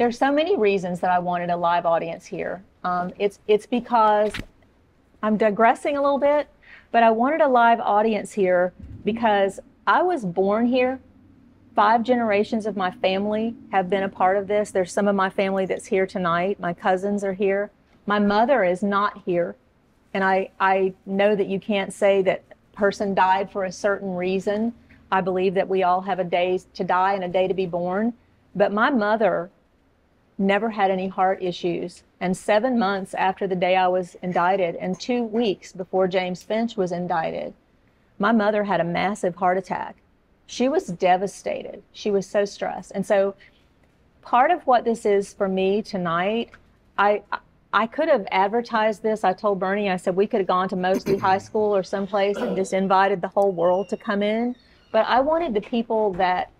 There's so many reasons that I wanted a live audience here. It's because I'm digressing a little bit, but I wanted a live audience here because I was born here. 5 generations of my family have been a part of this. There's some of my family that's here tonight. My cousins are here. My mother is not here. And I know that you can't say that person died for a certain reason. I believe that we all have a day to die and a day to be born. But my mother never had any heart issues. And 7 months after the day I was indicted and 2 weeks before James Finch was indicted, my mother had a massive heart attack. She was devastated. She was so stressed. And so part of what this is for me tonight, I could have advertised this. I told Bernie, I said we could have gone to Mosley High School or someplace and just invited the whole world to come in. But I wanted the people that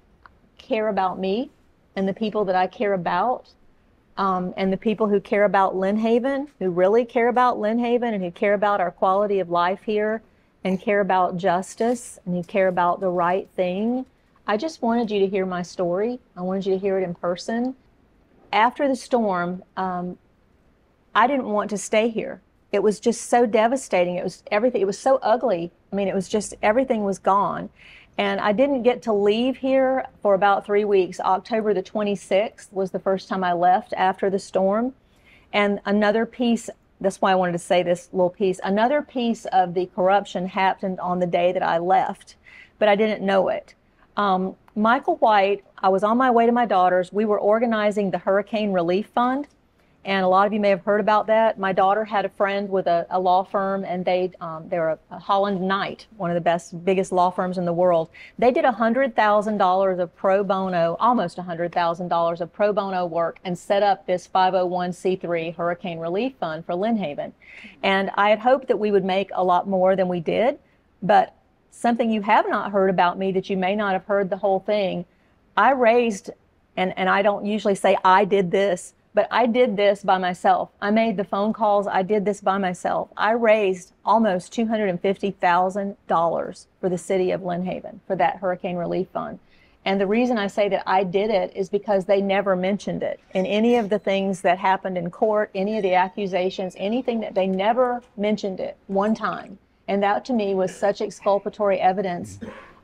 care about me and the people that I care about, and the people who care about Lynn Haven, who really care about Lynn Haven and who care about our quality of life here and care about justice and who care about the right thing. I just wanted you to hear my story. I wanted you to hear it in person. After the storm, I didn't want to stay here. It was just so devastating. It was everything. It was so ugly. I mean, it was just, everything was gone. And I didn't get to leave here for about 3 weeks. October the 26th was the first time I left after the storm. And another piece, that's why I wanted to say this little piece, another piece of the corruption happened on the day that I left, but I didn't know it. Michael White, I was on my way to my daughter's. We were organizing the Hurricane Relief Fund. And a lot of you may have heard about that. My daughter had a friend with a law firm, and they were a Holland Knight, one of the biggest law firms in the world. They did $100,000 of pro bono, almost $100,000 of pro bono work, and set up this 501c3 Hurricane Relief Fund for Lynn Haven. And I had hoped that we would make a lot more than we did, but something you have not heard about me that you may not have heard the whole thing, I raised, and I don't usually say I did this, but I did this by myself. I made the phone calls. I did this by myself. I raised almost $250,000 for the city of Lynn Haven for that Hurricane Relief Fund. And the reason I say that I did it is because they never mentioned it in any of the things that happened in court, any of the accusations, anything that they never mentioned it one time. And that to me was such exculpatory evidence.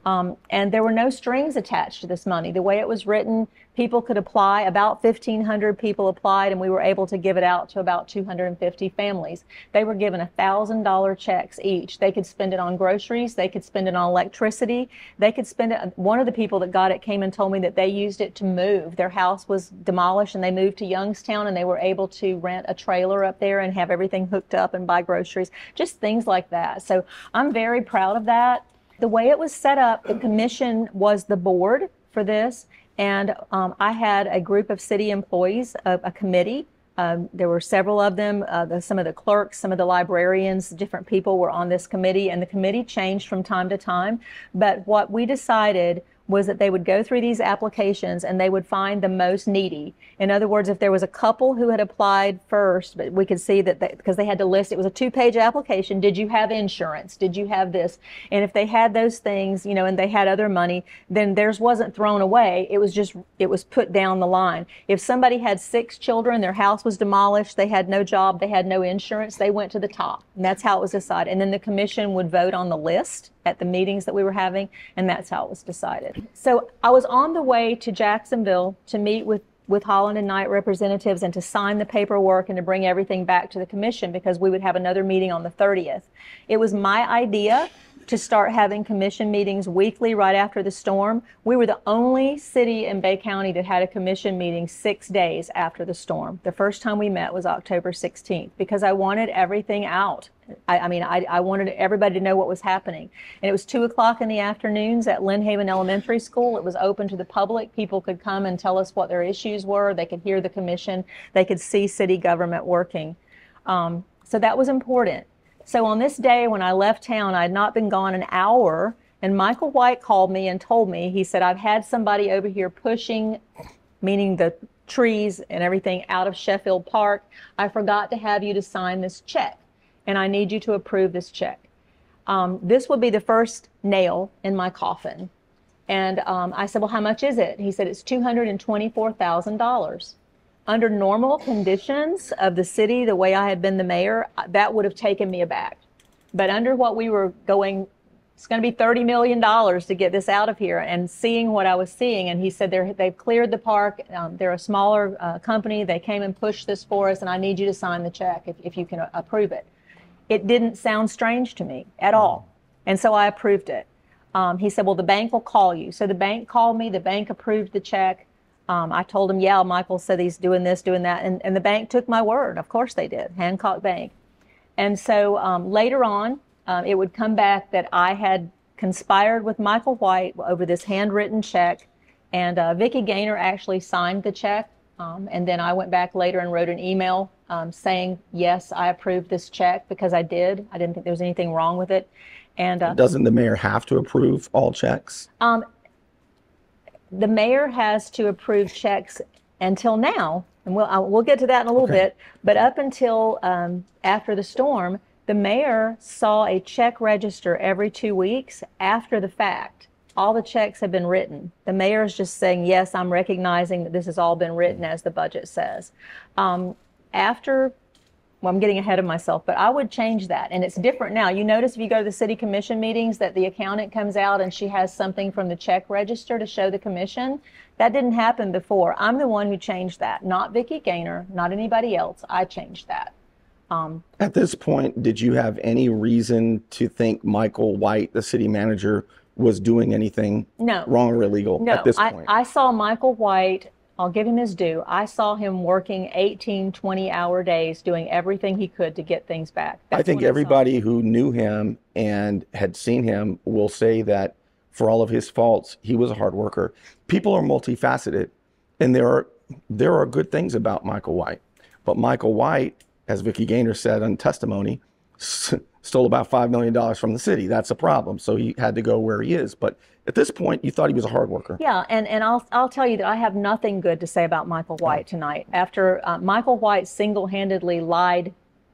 And there were no strings attached to this money. The way it was written, people could apply. About 1,500 people applied, and we were able to give it out to about 250 families. They were given $1,000 checks each. They could spend it on groceries. They could spend it on electricity. They could spend it. One of the people that got it came and told me that they used it to move. Their house was demolished, and they moved to Youngstown, and they were able to rent a trailer up there and have everything hooked up and buy groceries, just things like that. So I'm very proud of that. The way it was set up, the commission was the board for this, and I had a group of city employees, a committee. There were several of them, some of the clerks, some of the librarians, different people were on this committee, and the committee changed from time to time. But what we decided was that they would go through these applications and they would find the most needy. In other words, if there was a couple who had applied first, but we could see that because they had to list, it was a 2-page application. Did you have insurance? Did you have this? And if they had those things, you know, and they had other money, then theirs wasn't thrown away. It was put down the line. If somebody had 6 children, their house was demolished, they had no job, they had no insurance, they went to the top. And that's how it was decided. And then the commission would vote on the list at the meetings that we were having, and that's how it was decided. So I was on the way to Jacksonville to meet with Holland and Knight representatives and to sign the paperwork and to bring everything back to the commission because we would have another meeting on the 30th. It was my idea to start having commission meetings weekly right after the storm. We were the only city in Bay County that had a commission meeting 6 days after the storm. The first time we met was October 16th because I wanted everything out. I wanted everybody to know what was happening. And it was 2 o'clock in the afternoons at Lynn Haven Elementary School. It was open to the public. People could come and tell us what their issues were. They could hear the commission. They could see city government working. So that was important. So on this day when I left town, I had not been gone an hour, and Michael White called me and told me, he said, I've had somebody over here pushing, meaning the trees and everything, out of Sheffield Park. I forgot to have you to sign this check, and I need you to approve this check. This will be the first nail in my coffin. And I said, well, how much is it? He said, it's $224,000. under normal conditions of the city, the way I had been the mayor, that would have taken me aback. But under what we were going, it's going to be $30 million to get this out of here, and seeing what I was seeing. And he said they've cleared the park. They're a smaller company. They came and pushed this for us, and I need you to sign the check if you can approve it. It didn't sound strange to me at all. And so I approved it. He said, well, the bank will call you. So the bank called me. The bank approved the check. I told him, yeah, Michael said he's doing this, doing that. And the bank took my word. Of course they did. Hancock Bank. And so later on, it would come back that I had conspired with Michael White over this handwritten check. And Vicki Gaynor actually signed the check. And then I went back later and wrote an email saying, yes, I approved this check because I did. I didn't think there was anything wrong with it. And doesn't the mayor have to approve all checks? The mayor has to approve checks until now, and we'll get to that in a little bit. But up until after the storm, the mayor saw a check register every 2 weeks after the fact. All the checks have been written. The mayor is just saying, yes, I'm recognizing that this has all been written as the budget says. Well, I'm getting ahead of myself, but I would change that. And it's different now. You notice if you go to the city commission meetings that the accountant comes out and she has something from the check register to show the commission. That didn't happen before. I'm the one who changed that, not Vicki Gaynor, not anybody else. I changed that. At this point, did you have any reason to think Michael White, the city manager, was doing anything wrong or illegal at this point? I saw Michael White. I'll give him his due. I saw him working 18, 20-hour days, doing everything he could to get things back. I think everybody who knew him and had seen him will say that for all of his faults, he was a hard worker. People are multifaceted, and there are good things about Michael White. But Michael White, as Vicki Gaynor said on testimony, stole about $5 million from the city. That's a problem. So he had to go where he is. But at this point, you thought he was a hard worker. Yeah, and I'll tell you that I have nothing good to say about Michael White tonight. After Michael White single-handedly lied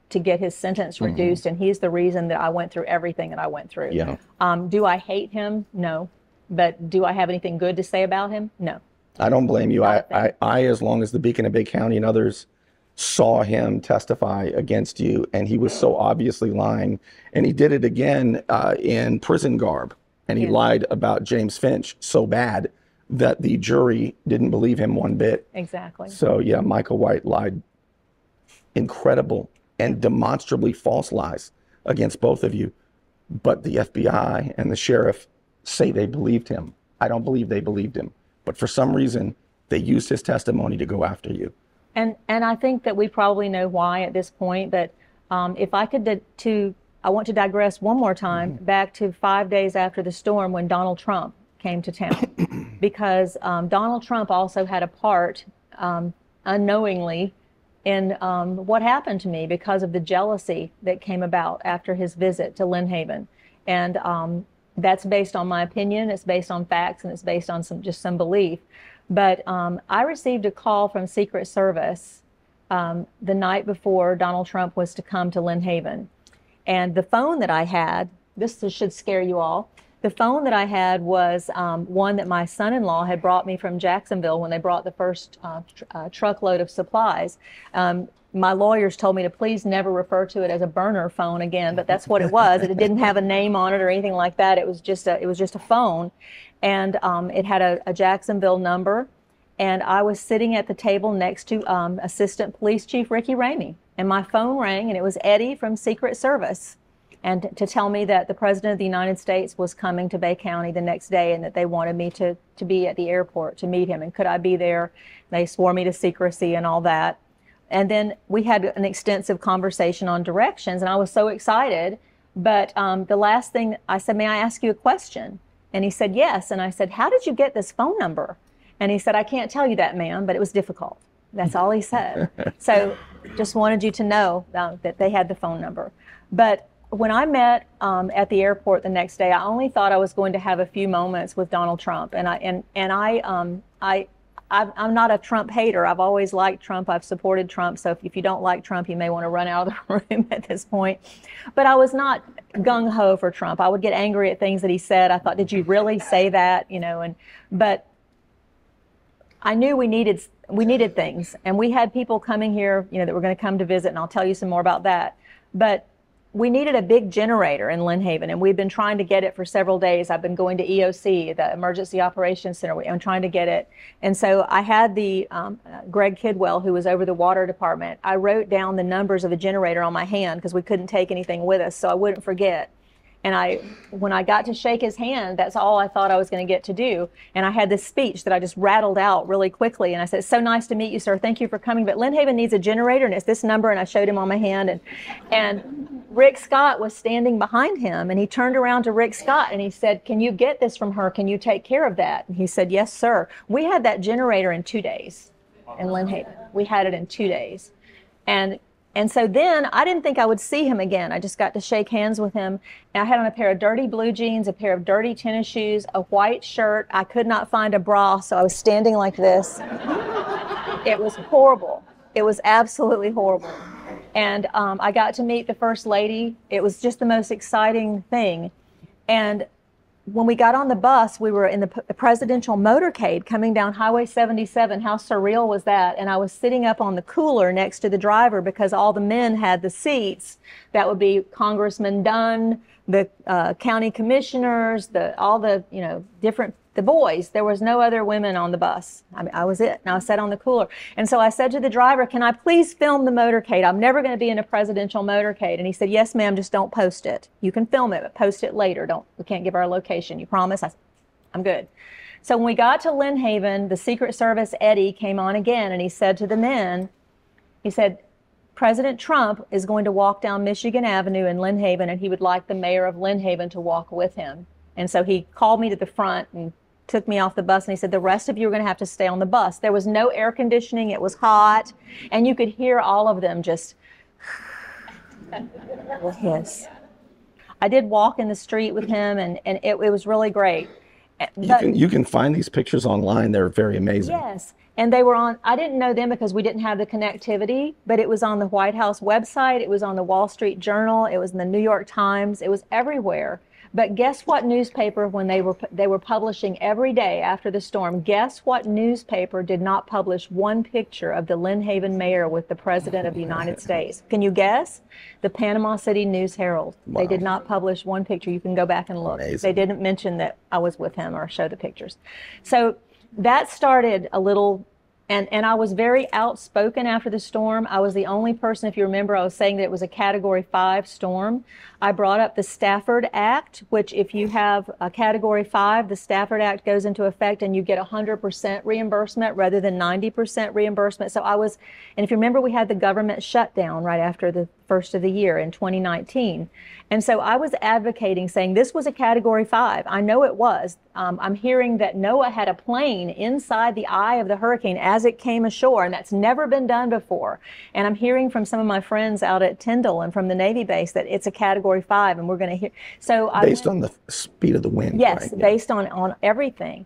to get his sentence reduced, and he's the reason that I went through everything that I went through. Yeah. Do I hate him? No. But do I have anything good to say about him? No. I don't blame you. I, as long as the Beacon of Bay County and others saw him testify against you, and he was so obviously lying, and he did it again in prison garb. And he lied about James Finch so bad that the jury didn't believe him one bit. Exactly. So yeah, Michael White lied incredible and demonstrably false lies against both of you. But the FBI and the sheriff say they believed him. I don't believe they believed him. But for some reason, they used his testimony to go after you. And I think that we probably know why at this point. But if I could I want to digress one more time back to 5 days after the storm when Donald Trump came to town, because Donald Trump also had a part unknowingly in what happened to me because of the jealousy that came about after his visit to Lynn Haven. And that's based on my opinion, it's based on facts, and it's based on some belief. But I received a call from Secret Service the night before Donald Trump was to come to Lynn Haven. And the phone that I had, this should scare you all, the phone that I had was one that my son-in-law had brought me from Jacksonville when they brought the first truckload of supplies. My lawyers told me to please never refer to it as a burner phone again, but that's what it was. It didn't have a name on it or anything like that. It was just a phone, and it had a Jacksonville number. And I was sitting at the table next to Assistant Police Chief Ricky Ramey, and my phone rang, and it was Eddie from Secret Service, and to tell me that the President of the United States was coming to Bay County the next day, and that they wanted me to be at the airport to meet him, and could I be there? They swore me to secrecy and all that. And then we had an extensive conversation on directions, and I was so excited. But the last thing I said, may I ask you a question? And he said, yes. And I said, how did you get this phone number? And he said, I can't tell you that, ma'am, but it was difficult. That's all he said. So just wanted you to know that they had the phone number. But when I met at the airport the next day, I only thought I was going to have a few moments with Donald Trump. And I'm not a Trump hater. I've always liked Trump. I've supported Trump. So if you don't like Trump, you may want to run out of the room at this point. But I was not gung-ho for Trump. I would get angry at things that he said. I thought, did you really say that? But I knew we needed we needed things, and we had people coming here, you know, that were going to come to visit, and I'll tell you some more about that. But we needed a big generator in Lynn Haven, and we've been trying to get it for several days. I've been going to EOC, the Emergency Operations Center, and trying to get it. And so I had the Greg Kidwell, who was over the water department. I wrote down the numbers of the generator on my hand because we couldn't take anything with us, so I wouldn't forget. And when I got to shake his hand, that's all I thought I was going to get to do. And I had this speech that I just rattled out really quickly. And I said, "It's so nice to meet you, sir. Thank you for coming. But Lynn Haven needs a generator, and it's this number." And I showed him on my hand. And Rick Scott was standing behind him. And he turned around to Rick Scott and he said, "Can you get this from her? Can you take care of that?" And he said, "Yes, sir." We had that generator in 2 days in Lynn Haven. We had it in 2 days. And so then I didn't think I would see him again. I just got to shake hands with him. And I had on a pair of dirty blue jeans, a pair of dirty tennis shoes, a white shirt. I could not find a bra, so I was standing like this. It was horrible. It was absolutely horrible. And I got to meet the First Lady. It was just the most exciting thing. And when we got on the bus, we were in the presidential motorcade coming down Highway 77. How surreal was that? And I was sitting up on the cooler next to the driver because all the men had the seats. That would be Congressman Dunn, the county commissioners, all the, you know, the boys. There was no other women on the bus. I was it. And I sat on the cooler. And so I said to the driver, "Can I please film the motorcade? I'm never going to be in a presidential motorcade." And he said, "Yes, ma'am, just don't post it. You can film it, but post it later. We can't give our location. You promise?" I said, "I'm good." So when we got to Lynn Haven, the Secret Service Eddie came on again, and he said to the men, he said, "President Trump is going to walk down Michigan Avenue in Lynn Haven, and he would like the mayor of Lynn Haven to walk with him." And so he called me to the front and took me off the bus, and he said, "The rest of you are going to have to stay on the bus." There was no air conditioning. It was hot, and you could hear all of them just hiss. I did walk in the street with him, and it was really great. You can find these pictures online. They're very amazing. Yes. And they were on, I didn't know them because we didn't have the connectivity, but it was on the White House website. It was on the Wall Street Journal. It was in the New York Times. It was everywhere. But guess what newspaper, when they were publishing every day after the storm, guess what newspaper did not publish one picture of the Lynn Haven mayor with the President of the United States? Can you guess? The Panama City News-Herald. Wow. They did not publish one picture. You can go back and look. Amazing. They didn't mention that I was with him or show the pictures. So that started a little, and I was very outspoken after the storm. I was the only person, if you remember, I was saying that it was a Category 5 storm. I brought up the Stafford Act, which if you have a Category 5, the Stafford Act goes into effect and you get 100% reimbursement rather than 90% reimbursement. So and if you remember, we had the government shutdown right after the first of the year in 2019. And so I was advocating, saying this was a Category 5. I know it was. I'm hearing that NOAA had a plane inside the eye of the hurricane as it came ashore, and that's never been done before. And I'm hearing from some of my friends out at Tyndall and from the Navy base that it's a Category 5, and we're going to hear. So based on the speed of the wind. Yes, right? based on everything.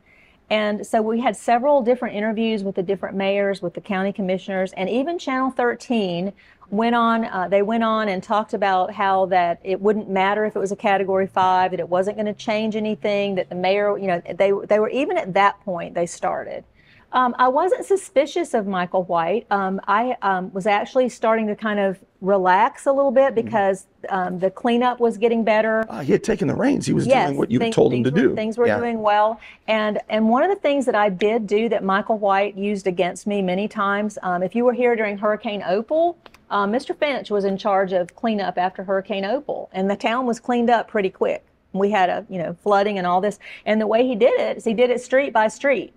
And so we had several different interviews with the different mayors, with the county commissioners, and even Channel 13 went on. They went on and talked about how that it wouldn't matter if it was a Category 5, that it wasn't going to change anything, that the mayor, you know, they were even at that point they started. I wasn't suspicious of Michael White. I was actually starting to kind of relax a little bit because the cleanup was getting better. He had taken the reins. He was doing what you told him to do. Things were doing well. And one of the things that I did do that Michael White used against me many times, if you were here during Hurricane Opal, Mr. Finch was in charge of cleanup after Hurricane Opal, and the town was cleaned up pretty quick. We had flooding and all this. And the way he did it is he did it street by street.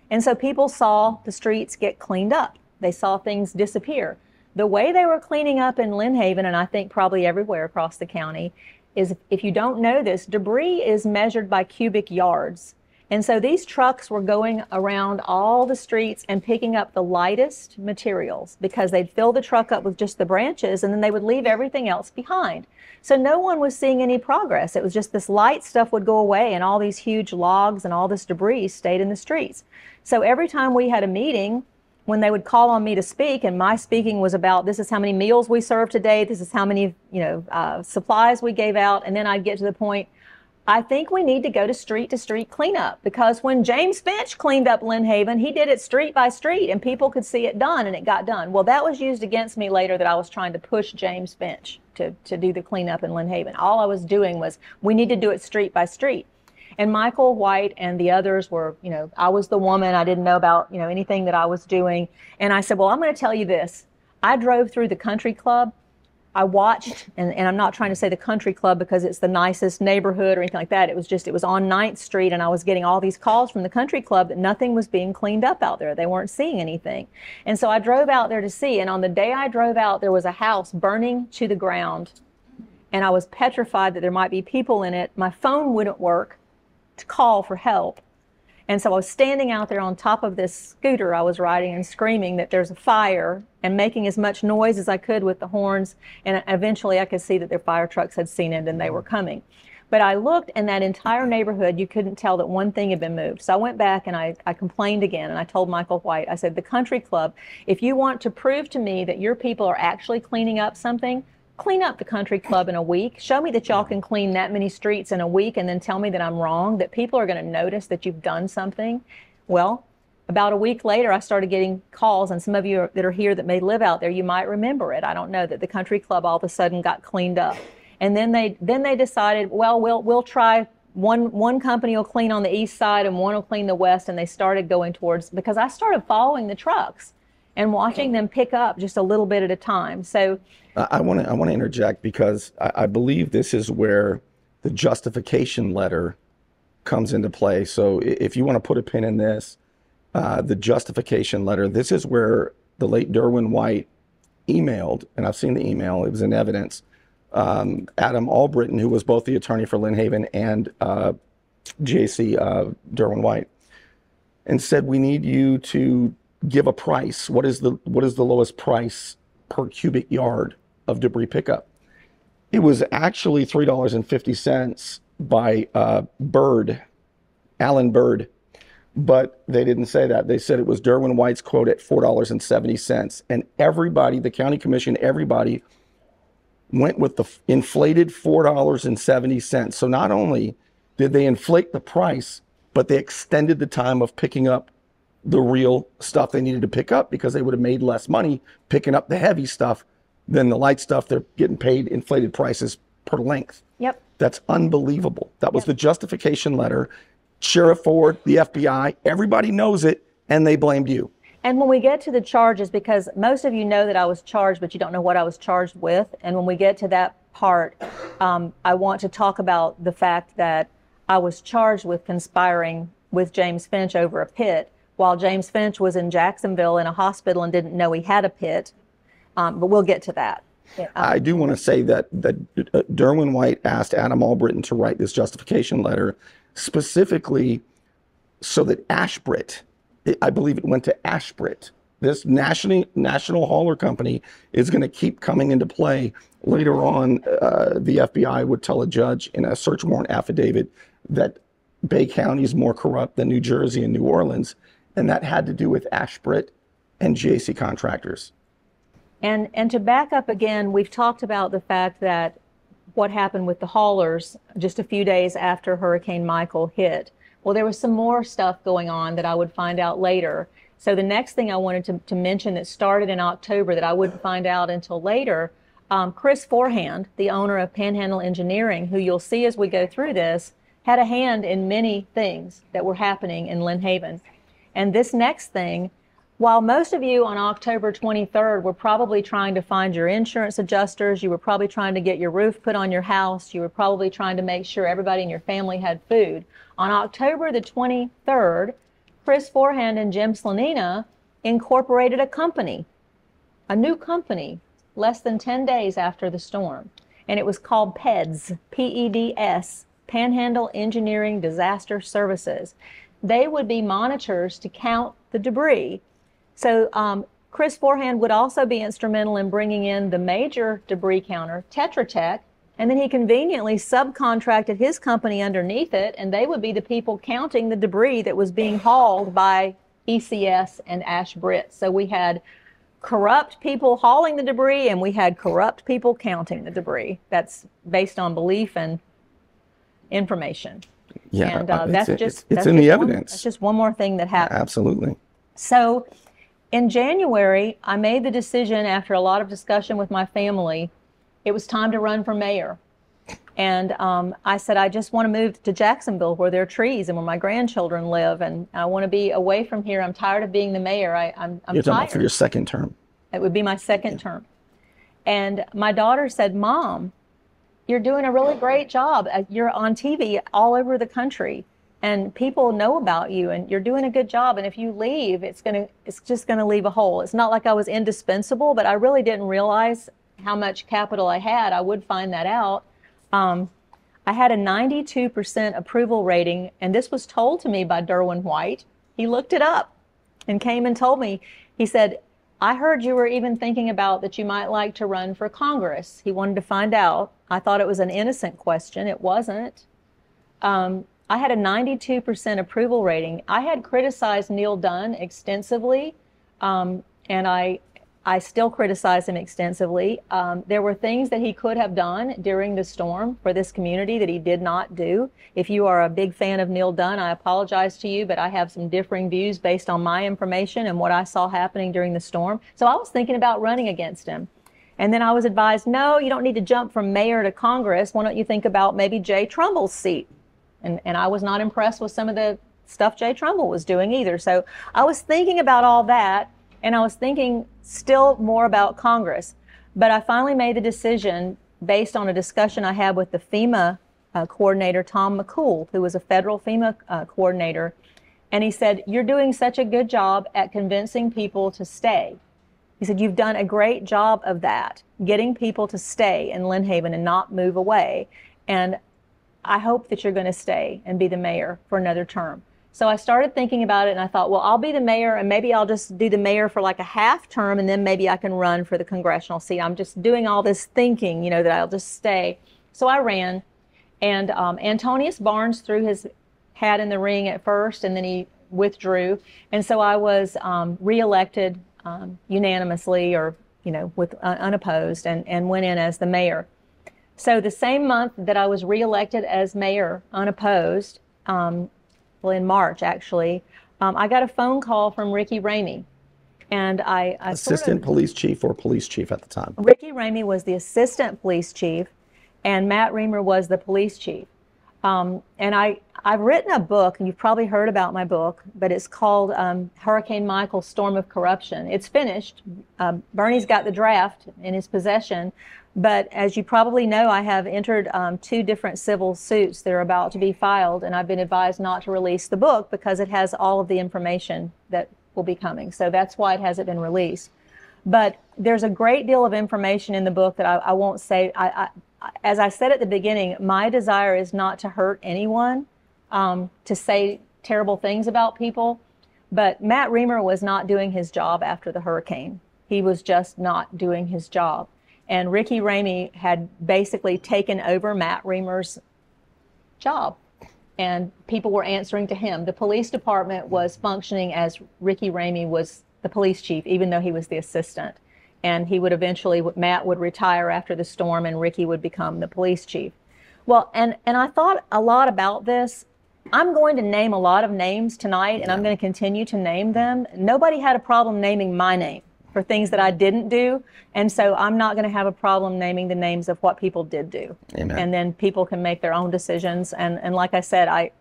And so people saw the streets get cleaned up. They saw things disappear. The way they were cleaning up in Lynn Haven, and I think probably everywhere across the county, is, if you don't know this, debris is measured by cubic yards. And so these trucks were going around all the streets and picking up the lightest materials, because they'd fill the truck up with just the branches and then they would leave everything else behind. So no one was seeing any progress. It was just this light stuff would go away and all these huge logs and all this debris stayed in the streets. So every time we had a meeting, when they would call on me to speak, and my speaking was about, this is how many meals we served today, this is how many supplies we gave out, and then I'd get to the point, I think we need to go to street cleanup, because when James Finch cleaned up Lynn Haven, he did it street by street and people could see it done, and it got done. Well, that was used against me later, that I was trying to push James Finch to do the cleanup in Lynn Haven. All I was doing was, we need to do it street by street. And Michael White and the others were, I was the woman. I didn't know about, anything that I was doing. And I said, well, I'm going to tell you this. I drove through the country club. I watched, and I'm not trying to say the country club because it's the nicest neighborhood or anything like that. It was on 9th Street, and I was getting all these calls from the country club that nothing was being cleaned up out there. They weren't seeing anything. And so I drove out there to see, and on the day I drove out, there was a house burning to the ground, and I was petrified that there might be people in it. My phone wouldn't work to call for help. And so I was standing out there on top of this scooter I was riding and screaming that there's a fire, and making as much noise as I could with the horns. And eventually I could see that their fire trucks had seen it and they were coming. But I looked, and that entire neighborhood, you couldn't tell that one thing had been moved. So I went back and I complained again, and I told Michael White, I said, the country club, if you want to prove to me that your people are actually cleaning up something, clean up the country club in a week. Show me that y'all can clean that many streets in a week, and then tell me that I'm wrong, that people are going to notice that you've done something. Well, about a week later, I started getting calls, and some of you that are here that may live out there, you might remember it. I don't know, that the country club all of a sudden got cleaned up. And then they decided, well, we'll try, one company will clean on the east side and one will clean the west, and they started going towards, because I started following the trucks and watching them pick up just a little bit at a time. So I want to interject, because I believe this is where the justification letter comes into play. So if you want to put a pin in this, the justification letter, this is where the late Derwin White emailed, and I've seen the email, it was in evidence, Adam Albritton, who was both the attorney for Lynn Haven and JC Derwin White, and said, we need you to give a price. What is the lowest price per cubic yard of debris pickup? It was actually $3.50 by Alan Bird, but they didn't say that. They said it was Derwin White's quote at $4.70, and everybody, the county commission, everybody went with the inflated $4.70. So not only did they inflate the price, but they extended the time of picking up the real stuff they needed to pick up, because they would have made less money picking up the heavy stuff than the light stuff. They're getting paid inflated prices per length. Yep. That's unbelievable. That was the justification letter. Sheriff Ford, the FBI, everybody knows it, and they blamed you. And when we get to the charges, because most of you know that I was charged, but you don't know what I was charged with. And when we get to that part, I want to talk about the fact that I was charged with conspiring with James Finch over a pit, while James Finch was in Jacksonville in a hospital and didn't know he had a pit. But we'll get to that. I do want to say that Derwin White asked Adam Albritton to write this justification letter specifically so that Ashbrit, I believe it went to Ashbrit, this national hauler company, is going to keep coming into play. Later on, the FBI would tell a judge in a search warrant affidavit that Bay County is more corrupt than New Jersey and New Orleans, and that had to do with Ashbrit and GAC contractors. And to back up again, we've talked about the fact that what happened with the haulers just a few days after Hurricane Michael hit. Well, there was some more stuff going on that I would find out later. So the next thing I wanted to mention that started in October that I wouldn't find out until later, Chris Forehand, the owner of Panhandle Engineering, who you'll see as we go through this, had a hand in many things that were happening in Lynn Haven. And this next thing, while most of you on October 23rd were probably trying to find your insurance adjusters, you were probably trying to get your roof put on your house, you were probably trying to make sure everybody in your family had food. On October the 23rd, Chris Forehand and Jim Slanina incorporated a company, a new company, less than 10 days after the storm. And it was called PEDS, P-E-D-S, Panhandle Engineering Disaster Services. They would be monitors to count the debris. So Chris Forehand would also be instrumental in bringing in the major debris counter, Tetra Tech, and then he conveniently subcontracted his company underneath it, and they would be the people counting the debris that was being hauled by ECS and Ashbrit. So we had corrupt people hauling the debris, and we had corrupt people counting the debris. That's based on belief, and information. Yeah, And it's that's in the just evidence. that's just one more thing that happened. Absolutely. So in January, I made the decision after a lot of discussion with my family, it was time to run for mayor. And I said, I just want to move to Jacksonville where there are trees and where my grandchildren live. And I want to be away from here. I'm tired of being the mayor. I'm You're talking about tired. for your second term. It would be my second term. And my daughter said, Mom, you're doing a really great job. You're on TV all over the country and people know about you and you're doing a good job. And if you leave, it's just going to leave a hole. It's not like I was indispensable, but I really didn't realize how much capital I had. I would find that out. I had a 92% approval rating, and this was told to me by Derwin White. He looked it up and came and told me. He said, I heard you were even thinking about that you might like to run for Congress. He wanted to find out. I thought it was an innocent question. It wasn't. I had a 92% approval rating. I had criticized Neil Dunn extensively, and I still criticize him extensively. There were things that he could have done during the storm for this community that he did not do. If you are a big fan of Neil Dunn, I apologize to you, but I have some differing views based on my information and what I saw happening during the storm. So I was thinking about running against him. And then I was advised, no, you don't need to jump from mayor to Congress. Why don't you think about maybe Jay Trumbull's seat? And I was not impressed with some of the stuff Jay Trumbull was doing either. So I was thinking about all that. And I was thinking still more about Congress. But I finally made the decision based on a discussion I had with the FEMA coordinator, Tom McCool, who was a federal FEMA coordinator. And he said, you're doing such a good job at convincing people to stay. He said, you've done a great job of that, getting people to stay in Lynn Haven and not move away. And I hope that you're going to stay and be the mayor for another term. So I started thinking about it and I thought, well, I'll be the mayor and maybe I'll just do the mayor for like a half term and then maybe I can run for the congressional seat. I'm just doing all this thinking, that I'll just stay. So I ran, and Antonius Barnes threw his hat in the ring at first and then he withdrew. And so I was reelected unanimously or, with unopposed and went in as the mayor. So the same month that I was reelected as mayor unopposed, well, in March, actually, I got a phone call from Ricky Ramey. And I Assistant police chief or police chief at the time? Ricky Ramey was the assistant police chief, and Matt Reamer was the police chief. And I've written a book, and you've probably heard about my book, but it's called Hurricane Michael, Storm of Corruption. It's finished. Bernie's got the draft in his possession. But as you probably know, I have entered 2 different civil suits that are about to be filed, and I've been advised not to release the book because it has all of the information that will be coming. So that's why it hasn't been released. But there's a great deal of information in the book that I won't say. As I said at the beginning, my desire is not to hurt anyone, to say terrible things about people. But Matt Reamer was not doing his job after the hurricane. He was just not doing his job. And Ricky Ramey had basically taken over Matt Reamer's job, and people were answering to him. The police department was functioning as Ricky Ramey was the police chief, even though he was the assistant. And he would eventually, Matt would retire after the storm, and Ricky would become the police chief. Well, and I thought a lot about this. I'm going to name a lot of names tonight, and I'm going to continue to name them. Nobody had a problem naming my name for things that I didn't do. And so I'm not going to have a problem naming the names of what people did do. Amen. And then people can make their own decisions. And like I said, I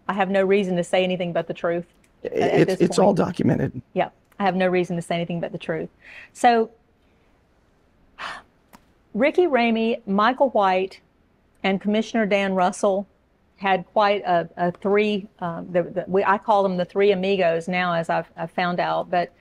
have no reason to say anything but the truth. It's all documented. Yeah, I have no reason to say anything but the truth. So Ricky Ramey, Michael White, and Commissioner Dan Russell had quite a three, I call them the three amigos now, as I've found out, but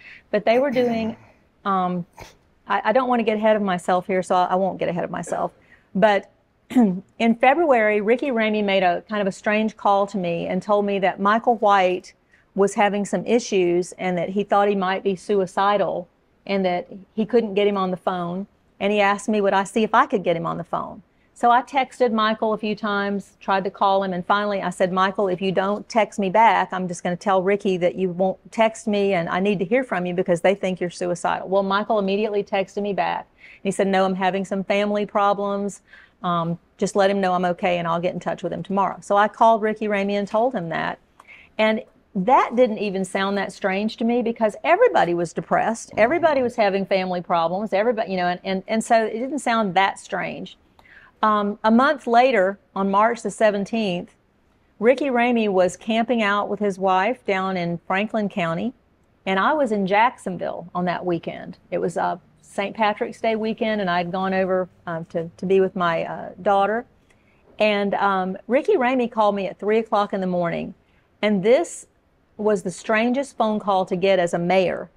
they were doing, I don't want to get ahead of myself here, so I won't get ahead of myself, but in February, Ricky Ramey made a kind of a strange call to me and told me that Michael White was having some issues and that he thought he might be suicidal and that he couldn't get him on the phone, and he asked me would I see if I could get him on the phone. So I texted Michael a few times, tried to call him, and finally I said, Michael, if you don't text me back, I'm just going to tell Ricky that you won't text me and I need to hear from you because they think you're suicidal. Well, Michael immediately texted me back. He said, no, I'm having some family problems. Just let him know I'm okay and I'll get in touch with him tomorrow. So I called Ricky Ramey and told him that. And that didn't even sound that strange to me because everybody was depressed. Everybody was having family problems. Everybody, you know, and so it didn't sound that strange. A month later, on March the 17th, Ricky Ramey was camping out with his wife down in Franklin County, and I was in Jacksonville on that weekend. It was a St. Patrick's Day weekend, and I'd gone over to be with my daughter. And Ricky Ramey called me at 3 o'clock in the morning, and this was the strangest phone call to get as a mayor.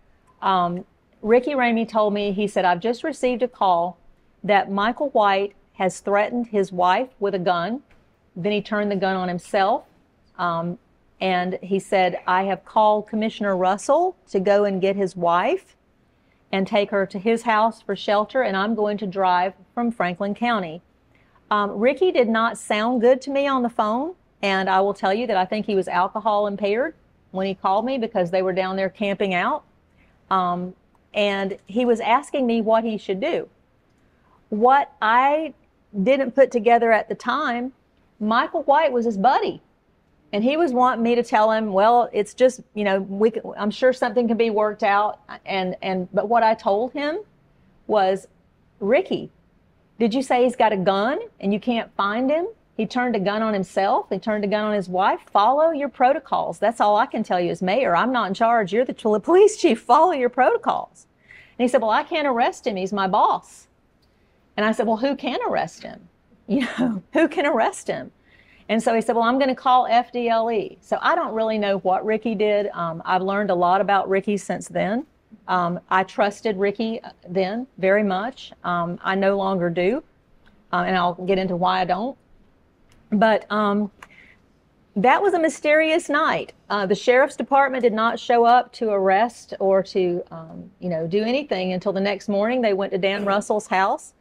Ricky Ramey told me, he said, I've just received a call that Michael White has threatened his wife with a gun. Then he turned the gun on himself. And he said, I have called Commissioner Russell to go and get his wife and take her to his house for shelter, and I'm going to drive from Franklin County. Ricky did not sound good to me on the phone, and I will tell you that I think he was alcohol impaired when he called me because they were down there camping out. And he was asking me what he should do. What I didn't put together at the time, Michael White was his buddy. And he was wanting me to tell him, well, it's just, you know, I'm sure something can be worked out. But what I told him was, Ricky, did you say he's got a gun and you can't find him? He turned a gun on himself. He turned a gun on his wife. Follow your protocols. That's all I can tell you as mayor. I'm not in charge. You're the police chief. Follow your protocols. And he said, well, I can't arrest him. He's my boss. And I said, well, who can arrest him? You know, who can arrest him? And so he said, well, I'm going to call FDLE. So I don't really know what Ricky did. I've learned a lot about Ricky since then. I trusted Ricky then very much. I no longer do. And I'll get into why I don't. But that was a mysterious night. The sheriff's department did not show up to arrest or to, you know, do anything until the next morning. They went to Dan Russell's house.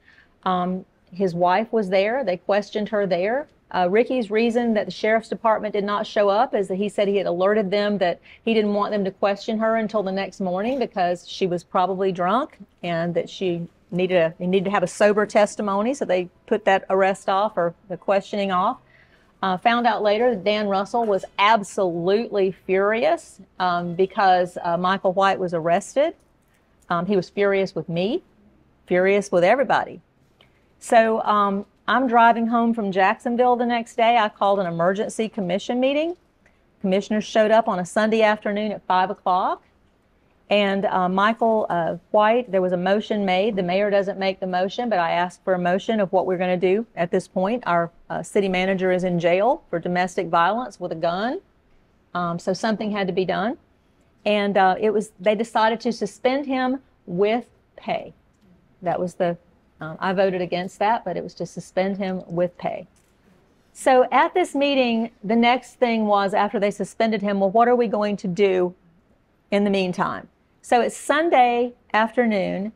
His wife was there. They questioned her there. Ricky's reason that the sheriff's department did not show up is that he said he had alerted them that he didn't want them to question her until the next morning because she was probably drunk and that she needed to have a sober testimony. So they put that arrest off or the questioning off. Found out later that Dan Russell was absolutely furious because Michael White was arrested. He was furious with me, furious with everybody. So I'm driving home from Jacksonville the next day. I called an emergency commission meeting. Commissioners showed up on a Sunday afternoon at 5 o'clock. And Michael White, there was a motion made. The mayor doesn't make the motion, but I asked for a motion of what we're going to do at this point. Our city manager is in jail for domestic violence with a gun. So something had to be done. And they decided to suspend him with pay. That was I voted against that, but it was to suspend him with pay. So at this meeting, the next thing was, after they suspended him, well, what are we going to do in the meantime? So it's Sunday afternoon,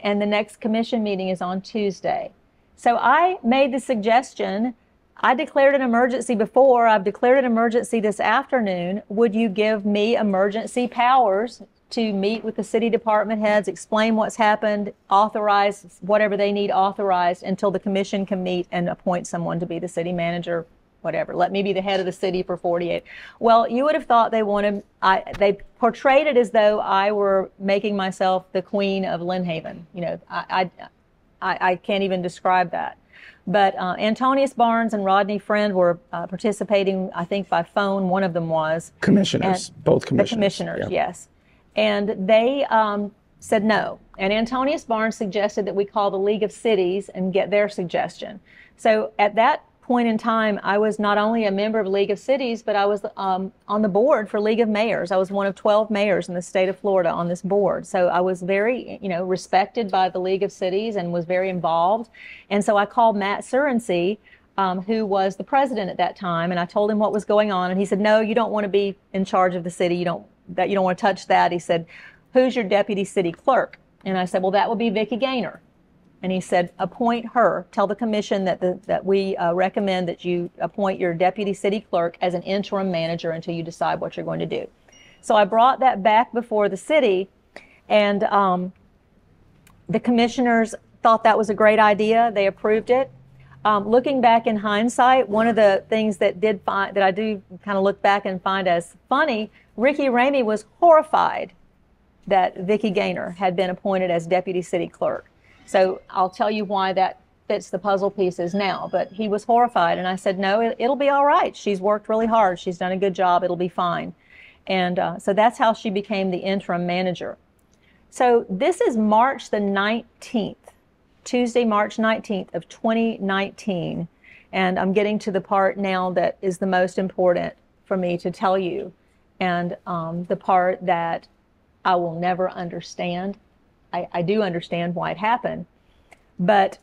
and the next commission meeting is on Tuesday. So I made the suggestion, I declared an emergency before, I've declared an emergency this afternoon. Would you give me emergency powers to meet with the city department heads, explain what's happened, authorize whatever they need authorized until the commission can meet and appoint someone to be the city manager, whatever. Let me be the head of the city for 48. Well, you would have thought they they portrayed it as though I were making myself the queen of Lynn Haven. You know, I can't even describe that. But Antonius Barnes and Rodney Friend were participating, I think, by phone. One of them was. Commissioners, both commissioners. The commissioners, yeah. Yes. And they said no. And Antonius Barnes suggested that we call the League of Cities and get their suggestion. So at that point in time, I was not only a member of League of Cities, but I was on the board for League of Mayors. I was one of 12 mayors in the state of Florida on this board. So I was very, you know, respected by the League of Cities and was very involved. And so I called Matt Surensee, who was the president at that time, and I told him what was going on. And he said, no, you don't want to be in charge of the city. You don't want to touch that. He said, who's your deputy city clerk? And I said, well, that would be Vicki Gaynor. And he said, appoint her. Tell the commission that we recommend that you appoint your deputy city clerk as an interim manager until you decide what you're going to do. So I brought that back before the city, and the commissioners thought that was a great idea. They approved it. Looking back in hindsight, one of the things that I do kind of look back and find as funny, Ricky Ramey was horrified that Vicki Gaynor had been appointed as deputy city clerk. So I'll tell you why that fits the puzzle pieces now. But he was horrified, and I said, no, it'll be all right. She's worked really hard. She's done a good job. It'll be fine. And so that's how she became the interim manager. So this is March the 19th, Tuesday, March 19th of 2019. And I'm getting to the part now that is the most important for me to tell you, and the part that I will never understand. I do understand why it happened, but